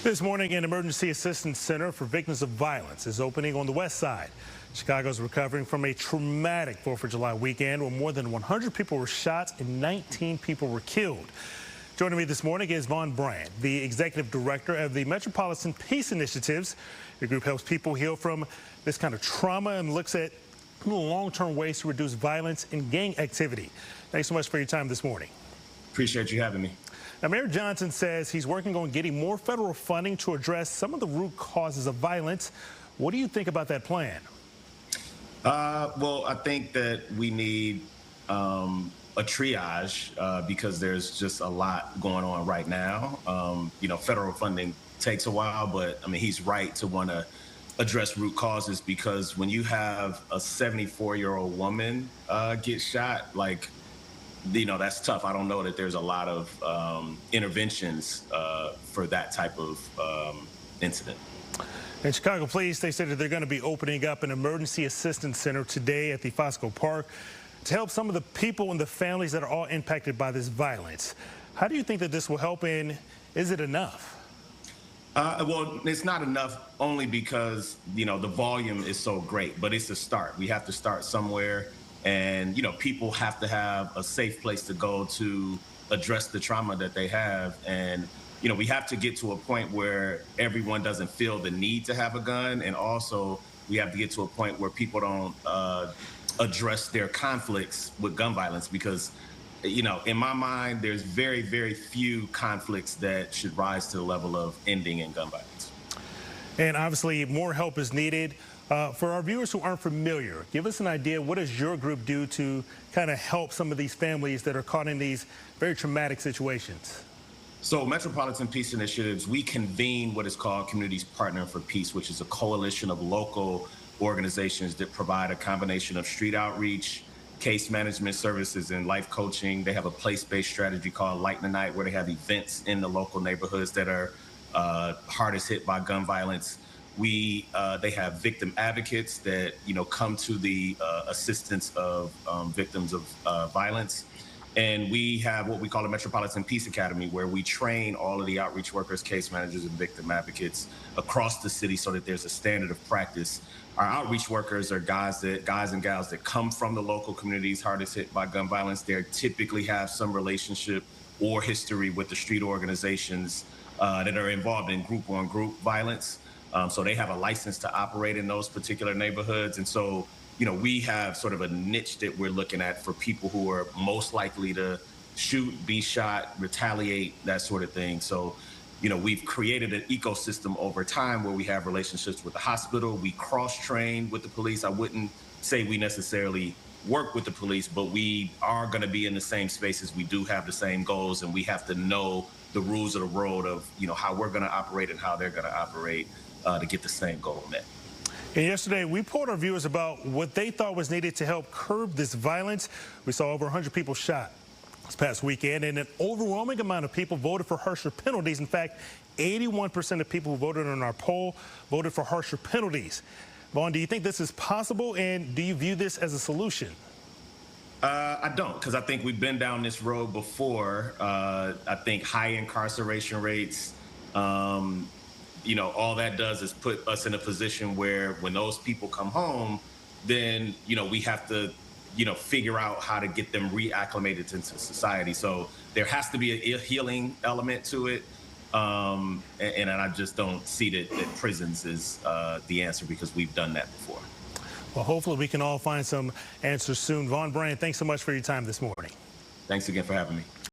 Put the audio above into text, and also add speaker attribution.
Speaker 1: This morning, an emergency assistance center for victims of violence is opening on the west side. Chicago's recovering from a traumatic 4th of July weekend where more than 100 people were shot and 19 people were killed. Joining me this morning is Vaughn Brand, the executive director of the Metropolitan Peace Initiatives. Your group helps people heal from this kind of trauma and looks at long-term ways to reduce violence and gang activity. Thanks so much for your time this morning.
Speaker 2: Appreciate you having me.
Speaker 1: Now, Mayor Johnson says he's working on getting more federal funding to address some of the root causes of violence. What do you think about that plan?
Speaker 2: Well, I think that we need a triage because there's just a lot going on right now. Federal funding takes a while, but I mean, he's right to want to address root causes because when you have a 74-year-old woman get shot, that's tough. I don't know that there's a lot of interventions for that type of incident.
Speaker 1: In Chicago Police, they said that they're going to be opening up an emergency assistance center today at the Fosco Park to help some of the people and the families that are all impacted by this violence. How do you think that this will help, and is it enough?
Speaker 2: Well, it's not enough only because, the volume is so great, but it's a start. We have to start somewhere. And, people have to have a safe place to go to address the trauma that they have. And, we have to get to a point where everyone doesn't feel the need to have a gun. And also we have to get to a point where people don't address their conflicts with gun violence because, in my mind, there's very, very few conflicts that should rise to the level of ending in gun violence.
Speaker 1: And obviously more help is needed. For our viewers who aren't familiar, give us an idea, what does your group do to kind of help some of these families that are caught in these very traumatic situations?
Speaker 2: So Metropolitan Peace Initiatives, we convene what is called Communities Partnering for Peace, which is a coalition of local organizations that provide a combination of street outreach, case management services, and life coaching. They have a place-based strategy called Light in the Night, where they have events in the local neighborhoods that are hardest hit by gun violence. They have victim advocates that come to the assistance of victims of violence, and we have what we call a Metropolitan Peace Academy, where we train all of the outreach workers, case managers, and victim advocates across the city so that there's a standard of practice. Our outreach workers are guys and gals that come from the local communities hardest hit by gun violence. They typically have some relationship or history with the street organizations that are involved in group-on-group violence. So they have a license to operate in those particular neighborhoods. And so, we have sort of a niche that we're looking at for people who are most likely to shoot, be shot, retaliate, that sort of thing. So, we've created an ecosystem over time where we have relationships with the hospital. We cross-train with the police. I wouldn't say we necessarily work with the police, but we are going to be in the same spaces. We do have the same goals, and we have to know the rules of the road of, how we're going to operate and how they're going to operate to get the same goal met.
Speaker 1: And yesterday, we polled our viewers about what they thought was needed to help curb this violence. We saw over 100 people shot this past weekend, and an overwhelming amount of people voted for harsher penalties. In fact, 81% of people who voted on our poll voted for harsher penalties. Vaughn, do you think this is possible, and do you view this as a solution?
Speaker 2: I don't, because I think we've been down this road before. I think high incarceration rates, all that does is put us in a position where when those people come home, then, we have to, figure out how to get them reacclimated into society. So there has to be a healing element to it. And I just don't see that prisons is the answer because we've done that before.
Speaker 1: Well, hopefully we can all find some answers soon. Vaughn Brand, thanks so much for your time this morning.
Speaker 2: Thanks again for having me.